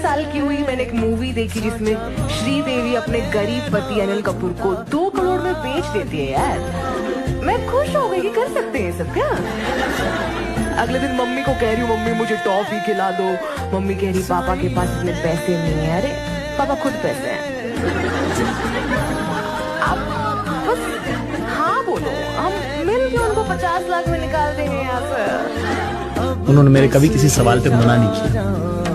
साल की हुई मैंने एक मूवी देखी जिसमें श्रीदेवी अपने गरीब पति अनिल कपूर को 2 करोड़ में बेच देती है यार। मैं खुश हो गई कि कर सकते हैं सब क्या। अगले दिन मम्मी को कह रही हूँ मम्मी मुझे टॉफी खिला दो। मम्मी कह रही पापा के पास इतने पैसे नहीं है। अरे पापा खुद पैसे हैं। आप बस हाँ बोलो, हम मिल के उनको 50 लाख में निकाल देंगे यहाँ से। उन्होंने मेरे कभी किसी सवाल पे मना नहीं किया,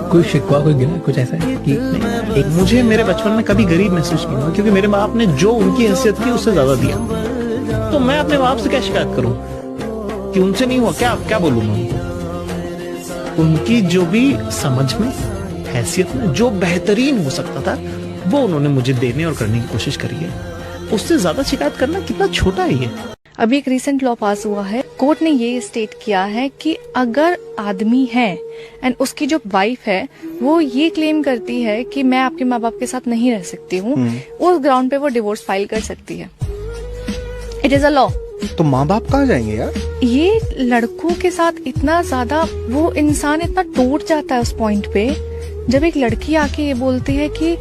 कोई शिकवा कोई गिला कुछ ऐसा है कि नहीं। एक मुझे मेरे बचपन में कभी गरीब महसूस नहीं हुआ, क्योंकि मेरे बाप ने जो उनकी हैसियत की उससे ज्यादा दिया। तो मैं अपने बाप से क्या शिकायत करूं कि उनसे नहीं हुआ। क्या बोलूं मैं उनकी जो भी समझ में हैसियत में जो बेहतरीन हो सकता था वो उन्होंने मुझे देने और करने की कोशिश करी है। उससे ज्यादा शिकायत करना कितना छोटा है ये। अभी एक रिसेंट लॉ पास हुआ है, कोर्ट ने ये स्टेट किया है कि अगर आदमी है एंड उसकी जो वाइफ है वो ये क्लेम करती है कि मैं आपके माँ बाप के साथ नहीं रह सकती हूँ, उस ग्राउंड पे वो डिवोर्स फाइल कर सकती है। It is a law. तो माँ बाप कहाँ जाएंगे यार? ये लड़कों के साथ इतना ज्यादा वो इंसान इतना टूट जाता है उस पॉइंट पे जब एक लड़की आके ये बोलती है कि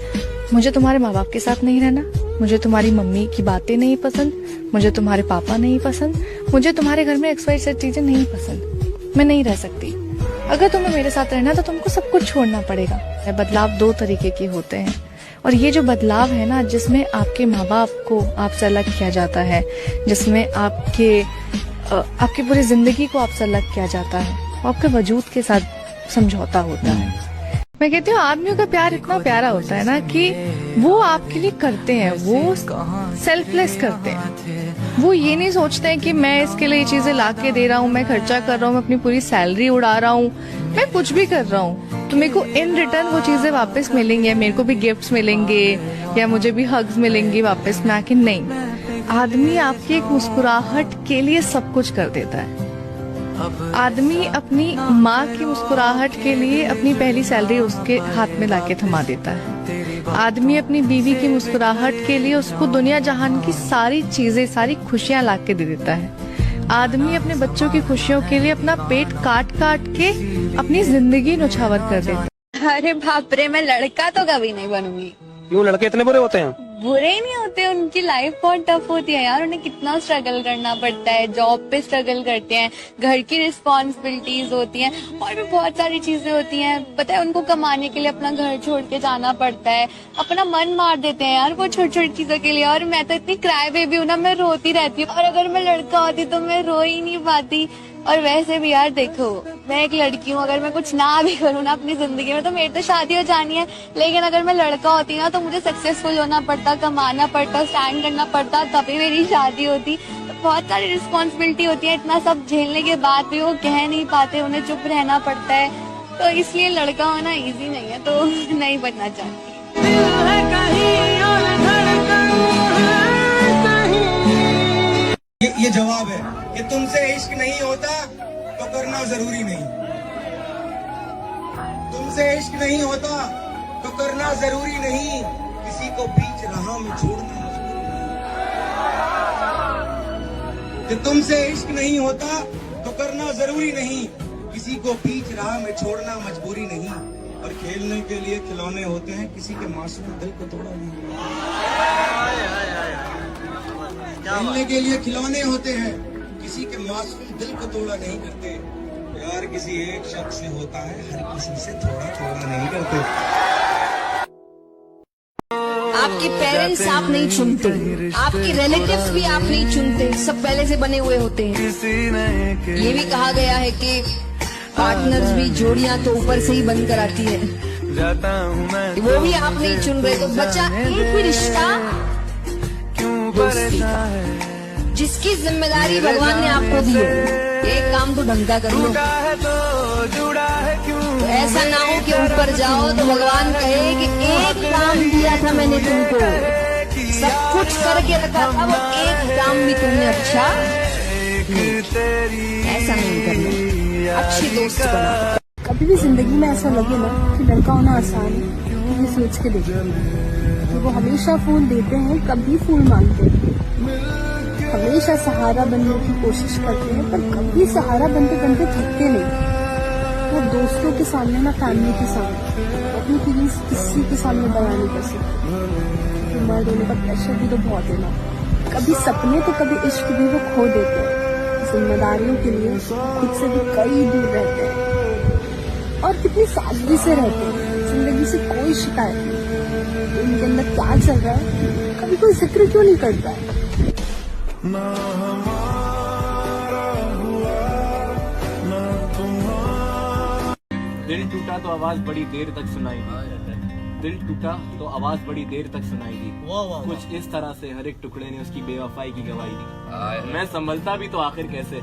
मुझे तुम्हारे माँ बाप के साथ नहीं रहना, मुझे तुम्हारी मम्मी की बातें नहीं पसंद, मुझे तुम्हारे पापा नहीं पसंद, मुझे तुम्हारे घर में XYZ चीजें नहीं पसंद, मैं नहीं रह सकती। अगर तुम्हें मेरे साथ रहना तो तुमको सब कुछ छोड़ना पड़ेगा। बदलाव 2 तरीके के होते हैं और ये जो बदलाव है ना, जिसमें आपके माँ बाप को आपसे अलग किया जाता है, जिसमें आपकी पूरी जिंदगी को आपसे अलग किया जाता है, आपके वजूद के साथ समझौता होता है। मैं कहती हूँ आदमियों का प्यार इतना प्यारा होता है ना कि वो आपके लिए करते हैं, वो सेल्फलेस करते हैं। वो ये नहीं सोचते हैं कि मैं इसके लिए ये चीजें ला के दे रहा हूँ, मैं खर्चा कर रहा हूँ, मैं अपनी पूरी सैलरी उड़ा रहा हूँ, मैं कुछ भी कर रहा हूँ तो मेरे को इन रिटर्न वो चीजें वापस मिलेंगी, मेरे को भी गिफ्ट्स मिलेंगे या मुझे भी हग्स मिलेंगी वापस में आके। नहीं, आदमी आपकी एक मुस्कुराहट के लिए सब कुछ कर देता है। आदमी अपनी माँ की मुस्कुराहट के लिए अपनी पहली सैलरी उसके हाथ में लाके थमा देता है। आदमी अपनी बीवी की मुस्कुराहट के लिए उसको दुनिया जहान की सारी चीजें, सारी खुशियां लाके दे देता है। आदमी अपने बच्चों की खुशियों के लिए अपना पेट काट काट के अपनी जिंदगी नौछावर कर देता है। अरे बाप रे, मैं लड़का तो कभी नहीं बनूंगी। क्यों? लड़के इतने बुरे होते हैं? बुरे ही नहीं होते, उनकी लाइफ बहुत टफ होती है यार। उन्हें कितना स्ट्रगल करना पड़ता है, जॉब पे स्ट्रगल करते हैं, घर की रिस्पॉन्सिबिलिटीज होती हैं और भी बहुत सारी चीजें होती हैं। पता है उनको कमाने के लिए अपना घर छोड़ के जाना पड़ता है, अपना मन मार देते हैं यार वो छोटी छोटी चीजों के लिए। और मैं तो इतनी क्राई बेबी हूँ ना, मैं रोती रहती हूँ। और अगर मैं लड़का होती तो मैं रो ही नहीं पाती। और वैसे भी यार देखो, मैं एक लड़की हूँ, अगर मैं कुछ ना भी करूँ ना अपनी जिंदगी में तो मेरी तो शादी हो जानी है। लेकिन अगर मैं लड़का होती ना तो मुझे सक्सेसफुल होना पड़ता, कमाना पड़ता, स्टैंड करना पड़ता, तभी मेरी शादी होती। तो बहुत सारी रिस्पॉन्सिबिलिटी होती है। इतना सब झेलने के बाद भी वो कह नहीं पाते, उन्हें चुप रहना पड़ता है। तो इसलिए लड़का होना ईजी नहीं है, तो नहीं बनना चाहती। ये जवाब है कि तुमसे इश्क नहीं होता तो करना जरूरी नहीं। तुमसे इश्क नहीं होता तो करना जरूरी नहीं। किसी को बीच राह में छोड़ना मजबूरी नहीं। कि तुमसे इश्क नहीं होता तो करना जरूरी नहीं। किसी को बीच राह में छोड़ना मजबूरी नहीं। और खेलने के लिए खिलौने होते हैं, किसी के मासूम दिल को तोड़ा नहीं। खेलने के लिए खिलौने होते हैं, किसी के मासूम दिल को तोड़ा नहीं करते। प्यार किसी एक शख्स से होता है, हर किसी से थोड़ा थोड़ा नहीं करते। आपके पेरेंट्स आप नहीं चुनते, आपके रिलेटिव्स भी आप नहीं चुनते, सब पहले से बने हुए होते हैं। ये भी कहा गया है कि पार्टनर्स भी जोड़ियां तो ऊपर से ही बनकर आती है, वो भी आप नहीं चुन रहे। तो बचा एक भी रिश्ता दोस्ती का, जिसकी जिम्मेदारी भगवान ने आपको दी है। एक काम तो ढंग का कर लो, तो ऐसा ना हो कि ऊपर जाओ तो भगवान कहे कि एक काम दिया था मैंने तुमको, सब कुछ करके रखा था, वो एक काम भी तुमने अच्छा नहीं। ऐसा नहीं करना, अच्छी दोस्त बना। कभी भी जिंदगी में ऐसा लगे ना कि लड़का होना आसान है, तो ये सोच के देखिए कि वो हमेशा फूल देते हैं, कभी फूल मांगते हैं, हमेशा सहारा बनने की कोशिश करते हैं, पर कभी सहारा बनते बनते थकते नहीं। ना दोस्तों के सामने ना फैमिली के सामने अपनी फीलिंग्स सामने बयान नहीं कर सकते। तो मर्द होने का प्रेशर भी तो बहुत है ना, कभी सपने तो कभी इश्क भी वो खो देते हैं, जिम्मेदारियों के लिए खुद से भी कई दूर रहते हैं और कितनी सादगी से रहते हैं, जिंदगी से कोई शिकायत नहीं। उनके अंदर क्या चल रहा है कभी कोई जिक्र क्यों नहीं करता है? दिल टूटा तो आवाज बड़ी देर तक सुनाई दी, दिल टूटा तो आवाज बड़ी देर तक सुनाई दी, कुछ इस तरह से हर एक टुकड़े ने उसकी बेवफाई की गवाही दी। मैं संभलता भी तो आखिर कैसे,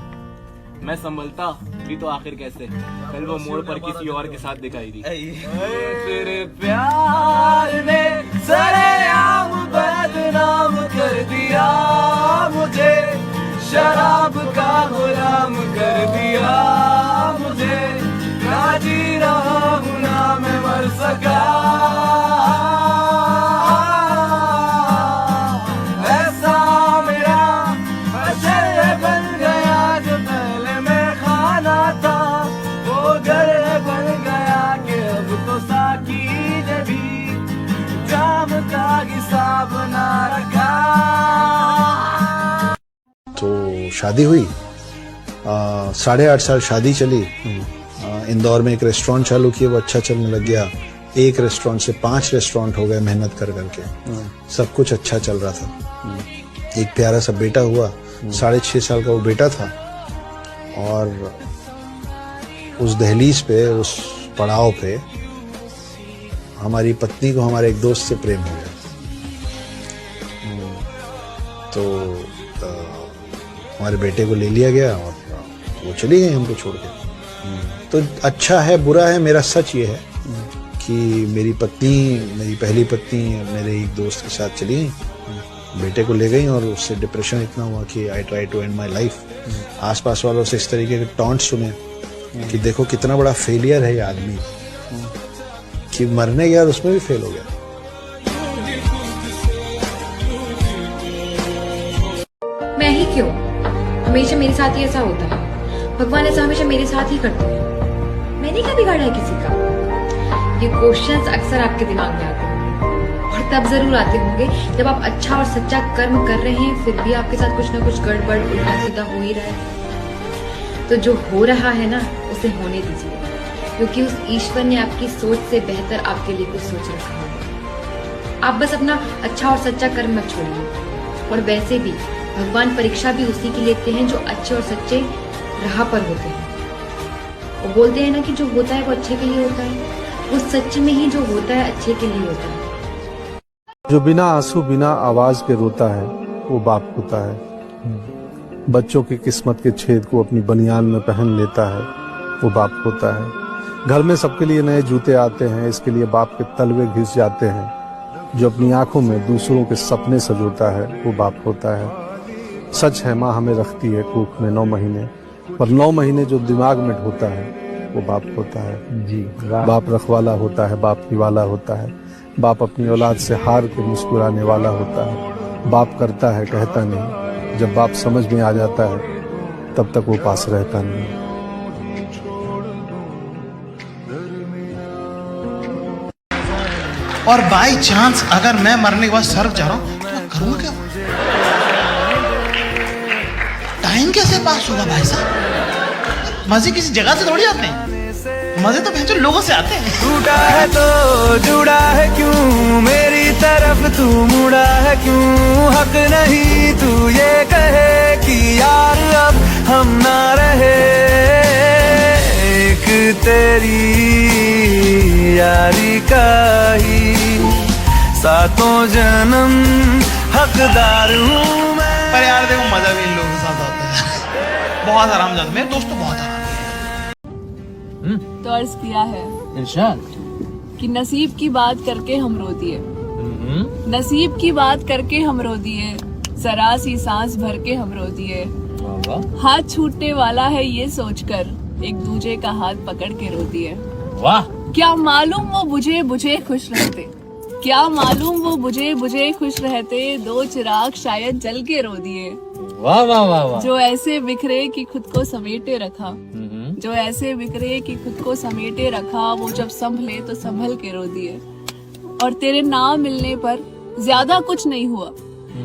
मैं संभलता भी तो आखिर कैसे, कल वो मोड़ पर किसी और के साथ दिखाई दी। तेरे प्यार ने सरेआम बदनाम कर दिया मुझे, शराब का गुलाम कर दिया मुझे, ना जी रहा हूँ ना मैं मर सका, ऐसा मेरा अशर बन गया जो पहले मैं खाना था, वो घर बन गया कि अब तो साकी ने भी जाम का हिसाब बना रखा। तो शादी हुई, 8.5 साल शादी चली। इंदौर में एक रेस्टोरेंट चालू किया, वो अच्छा चलने लग गया। एक रेस्टोरेंट से 5 रेस्टोरेंट हो गए मेहनत कर करके, सब कुछ अच्छा चल रहा था। एक प्यारा सा बेटा हुआ, 6.5 साल का वो बेटा था। और उस दहलीज पे, उस पड़ाव पे हमारी पत्नी को हमारे एक दोस्त से प्रेम हो गया। तो हमारे बेटे को ले लिया गया और वो चली गई हमको छोड़ के। तो अच्छा है बुरा है, मेरा सच ये है कि मेरी पहली पत्नी मेरे एक दोस्त के साथ चली गई, बेटे को ले गई और उससे डिप्रेशन इतना हुआ कि I try to end my life. आसपास वालों से इस तरीके के टॉन्ट सुने कि देखो कितना बड़ा फेलियर है ये आदमी, कि मरने गया और उसमें भी फेल हो गया। मैं ही क्यों, हमेशा मेरे साथ ही ऐसा होता है, भगवान ऐसा हमेशा मेरे साथ ही करते हैं, मैंने क्या बिगाड़ा है किसी का? ये क्वेश्चंस अक्सर आपके दिमाग में आते होंगे और तब जरूर आते होंगे जब आप अच्छा और सच्चा कर्म कर रहे हैं फिर भी आपके साथ कुछ ना कुछ गड़बड़ उल्टा सीधा हो ही रहा है। तो जो हो रहा है ना उसे होने दीजिए, क्योंकि उस ईश्वर ने आपकी सोच से बेहतर आपके लिए कुछ सोच रखा है। आप बस अपना अच्छा और सच्चा कर्म मत छोड़िए। और वैसे भी भगवान परीक्षा भी उसी की लेते हैं जो अच्छे और सच्चे राह पर होते हैं। वो बोलते हैं ना कि जो होता है वो अच्छे के लिए होता है, वो सच में ही जो होता है अच्छे के लिए होता है। जो बिना आंसू बिना आवाज के रोता है वो बाप होता है। बच्चों की किस्मत के छेद को अपनी बनियान में पहन लेता है वो बाप होता है। घर में सबके लिए नए जूते आते हैं, इसके लिए बाप के तलवे घिस जाते हैं। जो अपनी आंखों में दूसरों के सपने सजोता है वो बाप होता है। सच है माँ हमें रखती है कुख में 9 महीने, पर 9 महीने जो दिमाग में ढोता है वो बाप होता है। जी बाप रखवाला होता है, बाप निवाला होता है। बाप अपनी औलाद से हार के मुस्कुराने वाला होता है। बाप करता है कहता नहीं, जब बाप समझ में आ जाता है तब तक वो पास रहता नहीं। और बाई चांस अगर मैं मरने के बाद स्वर्ग जा रहा हूँ तो मैं करूँगा क्या? टाइम कैसे पास होगा भाई साहब? मजे किसी जगह से थोड़ी आते हैं, मजे तो भैंचो लोगों से आते हैं। टूटा है तो जुड़ा है क्यों, मेरी तरफ तू मुड़ा है क्यों? हक नहीं तू ये कहे कि यार अब हम ना रहे, एक तेरी यारी का ही 7 जन्म हकदार हूँ मैं। पर यार देखो मजा भी इन लोगों के साथ आता है, बहुत आराम जाता है। मेरे दोस्त तो बहुत आराम तो अर्ज किया है इरशाद कि नसीब की बात करके हम रो दिए, नसीब की बात करके हम रो दिए, जरा सी सांस भर के हम रो दिए। हाथ छूटने वाला है ये सोचकर एक दूजे का हाथ पकड़ के रो दिए। वाह! क्या मालूम वो बुझे बुझे खुश रहते, क्या मालूम वो बुझे बुझे खुश रहते, 2 चिराग शायद जल के रो दिए। वाह वाह वाह वाह! जो ऐसे बिखरे कि खुद को समेटे रखा, जो ऐसे बिखरे कि खुद को समेटे रखा, वो जब संभले तो संभल के रो दिए। और तेरे ना मिलने पर ज्यादा कुछ नहीं हुआ,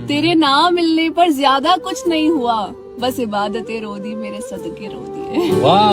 तेरे ना मिलने पर ज्यादा कुछ नहीं हुआ, बस इबादतें रो दी मेरे सदके रो दिए।